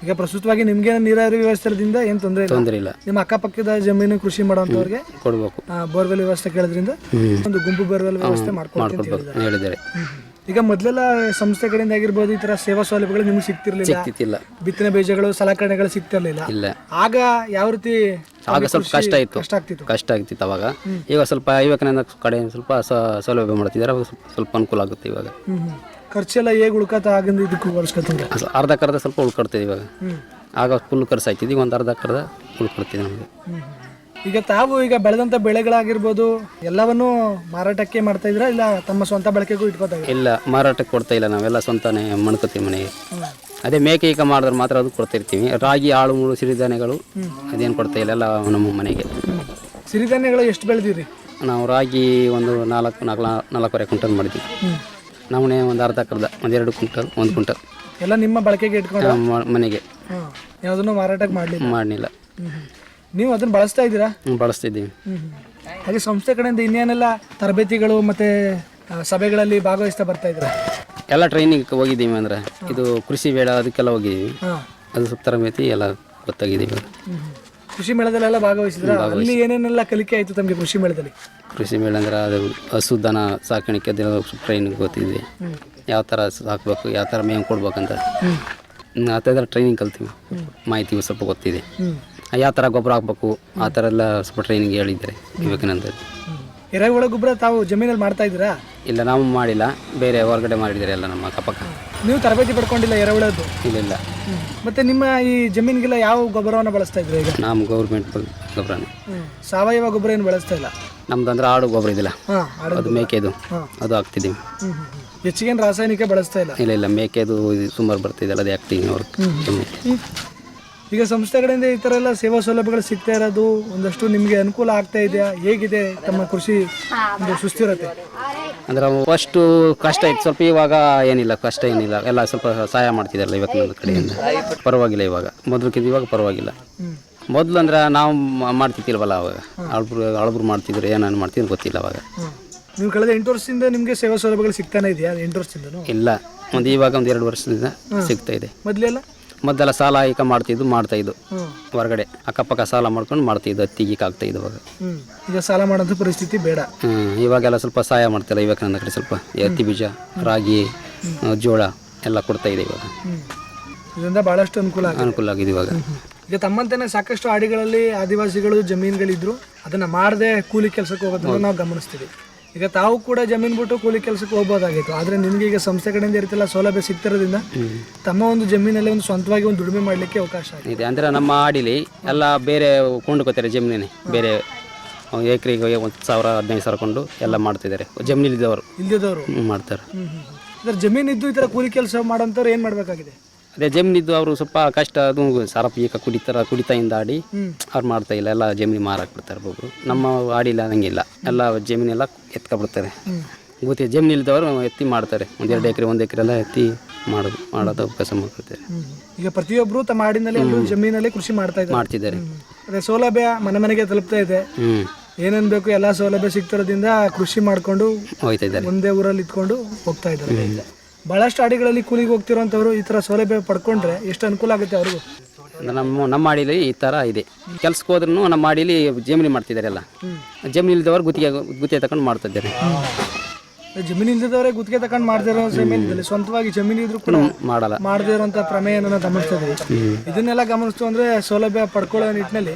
ಈಗ ಪ್ರಸ್ತುತವಾಗಿ ನಿಮ್ಗೆ ನೀರಾವರಿ ವ್ಯವಸ್ಥೆದಿಂದ ಏನು ತೊಂದರೆ ಇಲ್ಲ? ನಿಮ್ಮ ಅಕ್ಕಪಕ್ಕದ ಜಮೀನು ಕೃಷಿ ಮಾಡೋಂಥವ್ರಿಗೆ ಕೊಡ್ಬೇಕು. ಬೋರ್ವೆಲ್ ವ್ಯವಸ್ಥೆ ಕೇಳಿದ್ರಿಂದ ಒಂದು ಗುಂಪು ಬೋರ್ವೆಲ್ ವ್ಯವಸ್ಥೆ ಮಾಡ್ಕೊಡ್ಬೇಕು ಹೇಳಿದ್ದಾರೆ. ಈಗ ಮೊದಲೆಲ್ಲ ಸಂಸ್ಥೆ ಕಡೆಯಿಂದ ಆಗಿರ್ಬೋದು, ಈ ತರ ಸೇವಾ ಸೌಲಭ್ಯಗಳು ನಿಮ್ಗೆ ಸಿಗ್ತಿರ್ಲಿಲ್ಲ, ಬಿತ್ತನೆ ಬೀಜಗಳು ಸಲಕರಣೆಗಳು ಸಿಗ್ತಿರ್ಲಿಲ್ಲ. ಆಗ ಯಾವ ರೀತಿ? ಆಗ ಸ್ವಲ್ಪ ಕಷ್ಟ ಆಗ್ತಿತ್ತು ಅವಾಗ. ಈಗ ಸ್ವಲ್ಪ ಯುವಕನ ಕಡೆ ಸ್ವಲ್ಪ ಸೌಲಭ್ಯ ಮಾಡ್ತಿದ್ದಾರೆ, ಅವಾಗ ಸ್ವಲ್ಪ ಅನುಕೂಲ ಆಗುತ್ತೆ ಇವಾಗ. ಖರ್ಚೆಲ್ಲ ಹೇಗೆ ಉಳ್ಕತ್ತ? ಆಗಿಂದ ಇದಕ್ಕೂ ವರ್ಷಕತ್ತಂದ್ರೆ ಅರ್ಧ ಸ್ವಲ್ಪ ಉಳ್ಕೊಡ್ತೀವಿ ಇವಾಗ. ಆಗ ಫುಲ್ ಖರ್ಚು ಆಯ್ತಿದ್ದು, ಈಗ ಒಂದು ಅರ್ಧ ಉಳ್ಕೊಡ್ತೀವಿ ನಮಗೆ. ಈಗ ತಾವು ಈಗ ಬೆಳೆದಂಥ ಬೆಳೆಗಳಾಗಿರ್ಬೋದು ಎಲ್ಲವನ್ನೂ ಮಾರಾಟಕ್ಕೆ ಮಾಡ್ತಾ ಇದ್ದೀರಾ, ಇಲ್ಲ ತಮ್ಮ ಸ್ವಂತ ಬಳಕೆಗೂ ಇಟ್ಕೋತಾ ಇದ್ದೀರಾ? ಇಲ್ಲ, ಮಾರಾಟಕ್ಕೆ ಕೊಡ್ತಾ ಇಲ್ಲ, ನಾವೆಲ್ಲ ಸ್ವಂತನೇ ಮಣ್ಕೋತೀವಿ ಮನೆಗೆ. ಅದೇ ಮೇಕೆ ಈಗ ಮಾಡಿದ್ರೆ ಮಾತ್ರ ಅದು ಕೊಡ್ತಾ ಇರ್ತೀವಿ. ರಾಗಿ, ಆಳು ಮೂಳು, ಸಿರಿಧಾನ್ಯಗಳು ಅದೇನು ಕೊಡ್ತಾ ಇಲ್ಲ, ಎಲ್ಲ ನಮ್ಮ ಮನೆಗೆ. ಸಿರಿಧಾನ್ಯಗಳು ಎಷ್ಟು ಬೆಳೆದಿರಿ? ನಾವು ರಾಗಿ ಒಂದು 4.5 ಕ್ವಿಂಟಲ್ ಮಾಡಿದ್ವಿ. ನವಣೆ ಒಂದು ಅರ್ಧ 2 ಕ್ವಿಂಟಲ್, 1 ಕ್ವಿಂಟಲ್ ಎಲ್ಲ ನಿಮ್ಮ ಬಳಕೆಗೆ ಇಟ್ಕೊಂಡು ಮನೆಗೆ. ಯಾವುದನ್ನು ಮಾರಾಟಕ್ಕೆ ಮಾಡಲಿಲ್ಲ. ನೀವು ಅದನ್ನ ಬಳಸ್ತಾ ಇದ್ದೀರಾ? ಬಳಸ್ತಿದ್ದೀವಿ. ಹಾಗೆ ಸಂಸ್ಥೆ ಕಡೆಯಿಂದ ಇನ್ನೇನೆಲ್ಲ ತರಬೇತಿಗಳು ಮತ್ತೆ ಸಭೆಗಳಲ್ಲಿ ಭಾಗವಹಿಸ್ತಾ ಬರ್ತಾ ಇದ್ದೀರಾ? ಎಲ್ಲ ಟ್ರೈನಿಂಗ್ ಹೋಗಿದ್ದೀವಿ. ಅಂದ್ರೆ ಇದು ಕೃಷಿ ಮೇಳ ಅದಕ್ಕೆಲ್ಲ ಹೋಗಿದ್ದೀವಿ. ಅದು ಸ್ವಲ್ಪ ತರಬೇತಿ ಎಲ್ಲ ಗೊತ್ತಾಗಿದ್ದೀವಿ. ಕೃಷಿ ಮೇಳದಲ್ಲೆಲ್ಲ ಭಾಗವಹಿಸಿದ್ರ? ಅಲ್ಲಿ ಏನೇನೆಲ್ಲ ಕಲಿಕೆ ಆಯಿತು ತಮಗೆ ಕೃಷಿ ಮೇಳದಲ್ಲಿ? ಕೃಷಿ ಮೇಳ ಅಂದ್ರೆ ಅದು ಹಸು ದನ ಸಾಕಾಣಿಕೆ ಟ್ರೈನಿಂಗ್ ಗೊತ್ತಿದೆ. ಯಾವ ಥರ ಸಾಕಬೇಕು, ಯಾವ ಥರ ಮೇವು ಕೊಡ್ಬೇಕಂತ ಆ ಥರ ಟ್ರೈನಿಂಗ್ ಕಲ್ತೀವಿ. ಮಾಹಿತಿ ಸ್ವಲ್ಪ ಗೊತ್ತಿದೆ. ಯಾವ ಥರ ಗೊಬ್ಬರ ಹಾಕ್ಬೇಕು ಆ ಥರ ಎಲ್ಲ ಸ್ವಲ್ಪ ಟ್ರೈನಿಂಗ್ ಹೇಳಿದ್ದಾರೆ ವಿವೇಕಾನಂದ. ಎರೆಹುಳ ಗೊಬ್ಬರ ತಾವು ಜಮೀನಲ್ಲಿ ಮಾಡ್ತಾ ಇದ್ದೀರಾ? ಇಲ್ಲ, ನಾವು ಮಾಡಿಲ್ಲ, ಬೇರೆ ಹೊರಗಡೆ ಮಾಡಿದ್ದಾರೆ ಎಲ್ಲ ನಮ್ಮ ಅಕ್ಕಪಕ್ಕ. ನೀವು ತರಬೇತಿ ಪಡ್ಕೊಂಡಿಲ್ಲ ಎರೆಹುಳದ್ದು? ಇಲ್ಲ. ಮತ್ತೆ ನಿಮ್ಮ ಈ ಜಮೀನಿಗೆಲ್ಲ ಯಾವ ಗೊಬ್ಬರವನ್ನು ಬಳಸ್ತಾ ಇದ್ರಿ ಈಗ? ನಮ್ಮ ಗೌರ್ಮೆಂಟ್ ಗೊಬ್ಬರನೇ. ಸಾವಯವ ಗೊಬ್ಬರ ಏನು ಬಳಸ್ತಾ ಇಲ್ಲ? ನಮ್ದು ಅಂದ್ರೆ ಆಡು ಗೊಬ್ಬರ ಇದಿಲ್ಲ, ಹಾಂ, ಅದು ಮೇಕೆದು, ಅದು ಹಾಕ್ತಿದ್ದೀವಿ. ಹೆಚ್ಚಿಗೇನು ರಾಸಾಯನಿಕ ಬಳಸ್ತಾ ಇಲ್ಲ? ಇಲ್ಲ ಮೇಕೆದು ಸುಮಾರು ಬರ್ತಿದ್ದಲ್ಲ, ಅದು ಹಾಕ್ತೀವಿ ಅವ್ರಿಗೆ. ಈಗ ಸಂಸ್ಥೆ ಕಡೆಯಿಂದ ಈ ಥರ ಎಲ್ಲ ಸೇವಾ ಸೌಲಭ್ಯಗಳು ಸಿಗ್ತಾ ಇರೋದು ಒಂದಷ್ಟು ನಿಮಗೆ ಅನುಕೂಲ ಆಗ್ತಾ ಇದೆಯಾ? ಹೇಗಿದೆ ತಮ್ಮ ಕೃಷಿ ಒಂದು ಸುಸ್ಥಿರತೆ? ಅಂದ್ರೆ ಫಸ್ಟು ಕಷ್ಟ ಇತ್ತು ಸ್ವಲ್ಪ, ಇವಾಗ ಏನಿಲ್ಲ, ಕಷ್ಟ ಏನಿಲ್ಲ, ಎಲ್ಲ ಸ್ವಲ್ಪ ಸಹಾಯ ಮಾಡ್ತಿದ್ದಾರಲ್ಲ ಇವಾಗ ನನ್ನ ಕಡೆಯಿಂದ, ಪರವಾಗಿಲ್ಲ ಇವಾಗ. ಮೊದಲಕ್ಕಿಂತ ಇವಾಗ ಪರವಾಗಿಲ್ಲ. ಮೊದಲು ಅಂದ್ರೆ ನಾವು ಮಾಡ್ತಿದ್ದಿಲ್ವಲ್ಲ ಅವಾಗ, ಅಳಬ್ರು ಮಾಡ್ತಿದ್ರು, ಏನೇನು ಮಾಡ್ತಿದ್ರು ಗೊತ್ತಿಲ್ಲ ಅವಾಗ. ನೀವು ಕಳೆದ 8 ವರ್ಷದಿಂದ ನಿಮಗೆ ಸೇವಾ ಸೌಲಭ್ಯಗಳು ಸಿಗ್ತಾನೆ ಇದೆಯಾ? 8 ವರ್ಷದಿಂದ ಇಲ್ಲ, ಇವಾಗ ಒಂದು 2 ವರ್ಷದಿಂದ ಸಿಗ್ತಾ ಇದೆ. ಮೊದಲೆಲ್ಲ ಸಾಲ ಈಗ ಮಾಡ್ತಾ ಇದ್ದು ಹೊರಗಡೆ ಅಕ್ಕಪಕ್ಕ ಸಾಲ ಮಾಡ್ಕೊಂಡು ಮಾಡ್ತಿದ್ದು, ಹತ್ತಿಗೆ ಆಗ್ತಾ ಇದ್ದು ಅವಾಗ. ಈಗ ಸಾಲ ಮಾಡೋಂಥ ಪರಿಸ್ಥಿತಿ ಬೇಡ. ಇವಾಗೆಲ್ಲ ಸ್ವಲ್ಪ ಸಹಾಯ ಮಾಡ್ತಿಲ್ಲ ಇವಾಗ ನನ್ನ ಕಡೆ, ಸ್ವಲ್ಪ ಹತ್ತಿ ಬೀಜ, ರಾಗಿ, ಜೋಳ ಎಲ್ಲ ಕೊಡ್ತಾ ಇದೆ ಇವಾಗ. ಇದರಿಂದ ಬಹಳಷ್ಟು ಅನುಕೂಲ ಆಗಿದೆ ಇವಾಗ. ಈಗ ತಮ್ಮಂತೆಯೇ ಸಾಕಷ್ಟು ಹಾಡಿಗಳಲ್ಲಿ ಆದಿವಾಸಿಗಳು ಜಮೀನುಗಳಿದ್ರು, ಅದನ್ನ ಮಾಡದೆ ಕೂಲಿ ಕೆಲಸಕ್ಕೆ ಹೋಗೋದನ್ನ ನಾವು ಗಮನಿಸ್ತೀವಿ. ಈಗ ತಾವು ಕೂಡ ಜಮೀನು ಬಿಟ್ಟು ಕೂಲಿ ಕೆಲಸಕ್ಕೆ ಹೋಗ್ಬೋದಾಗಿತ್ತು, ಆದರೆ ನಿಮಗೆ ಈಗ ಸಂಸ್ಥೆ ಕಡೆಯಿಂದ ಇರ್ತಿಲ್ಲ ಸೌಲಭ್ಯ ಸಿಗ್ತಿರೋದ್ರಿಂದ ತಮ್ಮ ಒಂದು ಜಮೀನಲ್ಲಿ ಒಂದು ಸ್ವಂತವಾಗಿ ಒಂದು ದುಡಿಮೆ ಮಾಡಲಿಕ್ಕೆ ಅವಕಾಶ ಇದೆ. ಅಂದರೆ ನಮ್ಮ ಹಾಡಿಲಿ ಎಲ್ಲ ಬೇರೆ ಕೊಂಡುಕೋತಾರೆ ಜಮೀನೇ, ಬೇರೆ ಎಕರೆಗೆ 10,000 15,000 ಕೊಂಡು ಎಲ್ಲ ಮಾಡ್ತಿದ್ದಾರೆ. ಜಮೀನು ಇಲ್ದಿದ್ದವರು ಮಾಡ್ತಾರೆ. ಜಮೀನಿದ್ದು ಈ ಥರ ಕೂಲಿ ಕೆಲಸ ಮಾಡೋಂಥವ್ರು ಏನು ಮಾಡಬೇಕಾಗಿದೆ? ಅದೇ ಜಮೀನಿದ್ದು ಅವರು ಸ್ವಲ್ಪ ಕಷ್ಟ, ಅದು ಸರಪ್ ಈಗ ಕುಡಿತಾಯಿಂದ ಆಡಿ ಅವ್ರು ಮಾಡ್ತಾ ಇಲ್ಲ, ಎಲ್ಲ ಜಮೀನು ಮಾರಾಕ್ ಬಿಡ್ತಾರೆ ಒಬ್ಬೊಬ್ರು. ನಮ್ಮ ಆಡಿಲ್ಲ ಹಂಗಿಲ್ಲ, ಎಲ್ಲ ಜಮೀನೆಲ್ಲ ಎತ್ಕೊಬಿಡ್ತಾರೆ. ಗೊತ್ತಿ ಜಮೀನು ಇಲ್ದವರು ಎತ್ತಿ ಮಾಡ್ತಾರೆ, 1-2 ಎಕರೆ 1 ಎಕರೆ ಎಲ್ಲ ಎತ್ತಿ ಮಾಡೋದು ಅವಕಾಶ ಮಾಡ್ಕೊಳ್ತಾರೆ. ಈಗ ಪ್ರತಿಯೊಬ್ಬರು ತಮ್ಮ ಆಡಿನಲ್ಲಿ ಜಮೀನಲ್ಲಿ ಕೃಷಿ ಮಾಡ್ತಿದ್ದಾರೆ. ಅದೇ ಸೌಲಭ್ಯ ಮನೆಗೆ ತಲುಪ್ತಾ ಇದೆ. ಏನೇನು ಬೇಕು ಎಲ್ಲ ಸೌಲಭ್ಯ ಸಿಗ್ತಿರೋದ್ರಿಂದ ಕೃಷಿ ಮಾಡ್ಕೊಂಡು ಹೋಗ್ತಾ ಇದ್ದಾರೆ, ಒಂದೇ ಊರಲ್ಲಿ ಇಟ್ಕೊಂಡು ಹೋಗ್ತಾ ಇದ್ದಾರೆ. ಬಹಳಷ್ಟು ಹಾಡಿಗಳಲ್ಲಿ ಕೂಲಿಗೆ ಹೋಗ್ತಿರೋಂಥವ್ರು ಈ ಥರ ಸೌಲಭ್ಯ ಪಡ್ಕೊಂಡ್ರೆ ಎಷ್ಟು ಅನುಕೂಲ ಆಗುತ್ತೆ ಅವ್ರಿಗೂ. ನಮ್ಮ ಹಾಡಿಲಿ ಈ ಥರ ಇದೆ. ಕೆಲ್ಸಕ್ಕೆ ಹೋದ್ರೂ ನಮ್ಮ ಹಾಡಿಲಿ ಜಮೀನು ಮಾಡ್ತಿದ್ದಾರೆ, ಎಲ್ಲ ಜಮೀನು ಇಲ್ದವ್ರು ಗುತ್ತಿಗೆ ತಗೊಂಡು ಮಾಡ್ತಾ ಇದ್ದಾರೆ. ಜಮೀನು ಇಲ್ದಿದ್ದವರೇ ಗುತ್ತಿಗೆ ತಗೊಂಡು ಮಾಡ್ತಿರೋ ಸಮಯದಲ್ಲಿ ಸ್ವಂತವಾಗಿ ಜಮೀನು ಇದ್ರು ಕೂಡ ಮಾಡದೇ ಇರುವಂತ ಪ್ರಮೇಯನ ಗಮನಿಸ್ತಾ ಇದೀವಿ. ಇದನ್ನೆಲ್ಲ ಗಮನಿಸ್ತು ಅಂದ್ರೆ ಸೌಲಭ್ಯ ಪಡ್ಕೊಳ್ಳೋ ನಿಟ್ಟಿನಲ್ಲಿ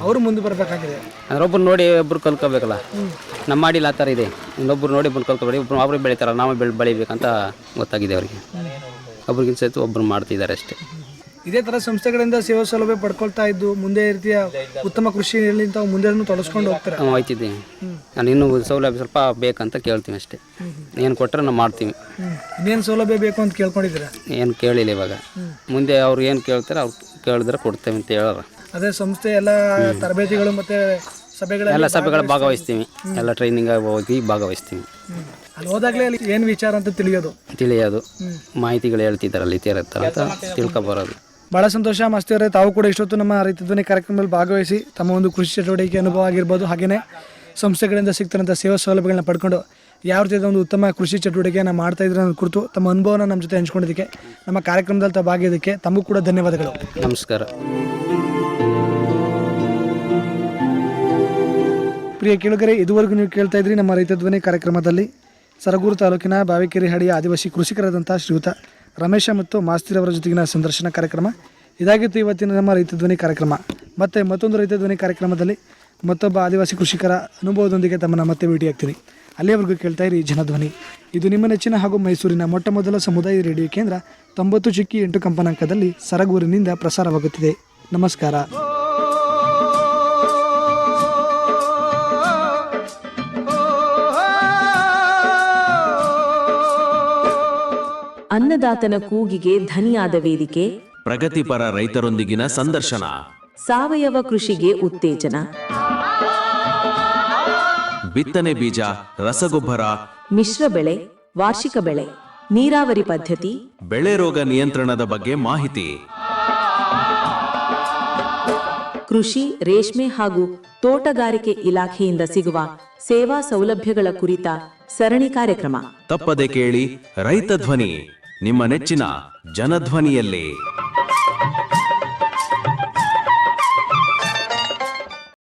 ಅವರು ಮುಂದೆ ಬರಬೇಕಾಗಿದೆ. ಅಂದ್ರೆ ಒಬ್ರು ನೋಡಿ ಒಬ್ರು ಕಲ್ಕೋಬೇಕಲ್ಲ. ನಮ್ಮ ಮಾಡಿಲ್ಲ ಆ ಥರ ಇದೆ, ಇನ್ನೊಬ್ರು ನೋಡಿ ಒಬ್ರು ಕಲ್ಕೋಬೇಡಿ, ಒಬ್ರು ಬೆಳಿತಾರ, ನಾವು ಬೆಳಿಬೇಕಂತ ಗೊತ್ತಾಗಿದೆ ಅವರಿಗೆ. ಒಬ್ರಿಗಿಂತ ಸಹಿತ ಒಬ್ರು ಮಾಡ್ತಿದ್ದಾರೆ ಅಷ್ಟೇ. ಇದೇ ಥರ ಸಂಸ್ಥೆಗಳಿಂದ ಸೇವಾ ಸೌಲಭ್ಯ ಪಡ್ಕೊಳ್ತಾ ಇದ್ದು ಮುಂದೆ ರೀತಿಯ ಉತ್ತಮ ಕೃಷಿಯಲ್ಲಿ ತಾವು ಮುಂದೆ ತೊಡಸ್ಕೊಂಡು ಹೋಗ್ತಾರೆ. ಹೋಯ್ತಿದ್ದೀನಿ ನಾನು, ಇನ್ನೂ ಸೌಲಭ್ಯ ಸ್ವಲ್ಪ ಬೇಕಂತ ಕೇಳ್ತೀನಿ ಅಷ್ಟೇ. ಏನು ಕೊಟ್ಟರೆ ನಾವು ಮಾಡ್ತೀವಿ. ಇನ್ನೇನು ಸೌಲಭ್ಯ ಬೇಕು ಅಂತ ಕೇಳ್ಕೊಂಡಿದ್ದೀರಾ? ಏನು ಕೇಳಿಲ್ಲ ಇವಾಗ, ಮುಂದೆ ಅವ್ರು ಏನು ಕೇಳ್ತಾರೆ ಅವ್ರು ಕೇಳಿದ್ರೆ ಕೊಡ್ತೇವೆ ಅಂತ ಹೇಳೋರು. ಅದೇ ಸಂಸ್ಥೆ ಎಲ್ಲ ತರಬೇತಿಗಳು ಮತ್ತು ಎಲ್ಲ ಸಭೆಗಳು ಭಾಗವಹಿಸ್ತೀವಿ, ಎಲ್ಲ ಟ್ರೈನಿಂಗ್ ಹೋಗಿ ಭಾಗವಹಿಸ್ತೀವಿ. ಅಲ್ಲಿ ಹೋದಾಗಲೇ ಅಲ್ಲಿ ಏನು ವಿಚಾರ ಅಂತ ತಿಳಿಯೋದು ಮಾಹಿತಿಗಳು ಹೇಳ್ತಿದ್ದಾರಲ್ಲ ಈ ಥರ ಅಂತ ತಿಳ್ಕೊಬರೋದು. ಭಾಳ ಸಂತೋಷ ಮಾಸ್ತಿ ಅವರೇ, ತಾವು ಕೂಡ ಇಷ್ಟೊತ್ತು ನಮ್ಮ ರೈತ ಧ್ವನಿ ಕಾರ್ಯಕ್ರಮದಲ್ಲಿ ಭಾಗವಹಿಸಿ ತಮ್ಮ ಒಂದು ಕೃಷಿ ಚಟುವಟಿಕೆ ಅನುಭವ ಆಗಿರ್ಬೋದು, ಹಾಗೆಯೇ ಸಂಸ್ಥೆಗಳಿಂದ ಸಿಗ್ತಿರೋಂಥ ಸೇವಾ ಸೌಲಭ್ಯಗಳನ್ನ ಪಡ್ಕೊಂಡು ಯಾವ ರೀತಿಯಾದ ಒಂದು ಉತ್ತಮ ಕೃಷಿ ಚಟುವಟಿಕೆಯನ್ನು ಮಾಡ್ತಾ ಇದ್ರೆ ಅನ್ನೋದು ಕುರಿತು ತಮ್ಮ ಅನುಭವನ ನಮ್ಮ ಜೊತೆ ಹಂಚ್ಕೊಂಡಿದ್ದಕ್ಕೆ, ನಮ್ಮ ಕಾರ್ಯಕ್ರಮದಲ್ಲಿ ತಾವು ಭಾಗಿಯೋದಕ್ಕೆ ತಮಗೂ ಕೂಡ ಧನ್ಯವಾದಗಳು. ನಮಸ್ಕಾರ. ಪ್ರಿಯ ಕೇಳುಗರೆ, ಇದುವರೆಗೂ ನೀವು ಕೇಳ್ತಾ ಇದ್ರಿ ನಮ್ಮ ರೈತ ಧ್ವನಿ ಕಾರ್ಯಕ್ರಮದಲ್ಲಿ ಸರಗೂರು ತಾಲೂಕಿನ ಬಾವಿಕೆರೆ ಹಳ್ಳಿಯ ಆದಿವಾಸಿ ಕೃಷಿಕರಾದಂಥ ಶ್ರೀಯುತ ರಮೇಶ ಮತ್ತು ಮಾಸ್ತಿರವರ ಜೊತೆಗಿನ ಸಂದರ್ಶನ ಕಾರ್ಯಕ್ರಮ ಇದಾಗಿತ್ತು ಇವತ್ತಿನ ನಮ್ಮ ರೈತ ಧ್ವನಿ ಕಾರ್ಯಕ್ರಮ. ಮತ್ತೆ ಮತ್ತೊಂದು ರೈತ ಧ್ವನಿ ಕಾರ್ಯಕ್ರಮದಲ್ಲಿ ಮತ್ತೊಬ್ಬ ಆದಿವಾಸಿ ಕೃಷಿಕರ ಅನುಭವದೊಂದಿಗೆ ತಮ್ಮನ್ನು ಮತ್ತೆ ಭೇಟಿಯಾಗ್ತೀನಿ. ಅಲ್ಲಿಯವರೆಗೂ ಕೇಳ್ತಾ ಇರಿ ಜನಧ್ವನಿ. ಇದು ನಿಮ್ಮ ನೆಚ್ಚಿನ ಹಾಗೂ ಮೈಸೂರಿನ ಮೊಟ್ಟಮೊದಲ ಸಮುದಾಯ ರೇಡಿಯೋ ಕೇಂದ್ರ 90.8 ಕಂಪನಾಂಕದಲ್ಲಿ ಸರಗೂರಿನಿಂದ ಪ್ರಸಾರವಾಗುತ್ತಿದೆ. ನಮಸ್ಕಾರ. ಅನ್ನದಾತನ ಕೂಗಿಗೆ ಧನಿಯಾದ ವೇದಿಕೆ, ಪ್ರಗತಿಪರ ರೈತರೊಂದಿಗಿನ ಸಂದರ್ಶನ, ಸಾವಯವ ಕೃಷಿಗೆ ಉತ್ತೇಜನ, ಬಿತ್ತನೆ ಬೀಜ, ರಸಗೊಬ್ಬರ, ಮಿಶ್ರ ಬೆಳೆ, ವಾರ್ಷಿಕ ಬೆಳೆ, ನೀರಾವರಿ ಪದ್ಧತಿ, ಬೆಳೆ ರೋಗ ನಿಯಂತ್ರಣದ ಬಗ್ಗೆ ಮಾಹಿತಿ, ಕೃಷಿ, ರೇಷ್ಮೆ ಹಾಗೂ ತೋಟಗಾರಿಕೆ ಇಲಾಖೆಯಿಂದ ಸಿಗುವ ಸೇವಾ ಸೌಲಭ್ಯಗಳ ಕುರಿತ ಸರಣಿ ಕಾರ್ಯಕ್ರಮ. ತಪ್ಪದೆ ಕೇಳಿ ರೈತ ಧ್ವನಿ, ನಿಮ್ಮ ನೆಚ್ಚಿನ ಜನಧ್ವನಿಯಲ್ಲಿ.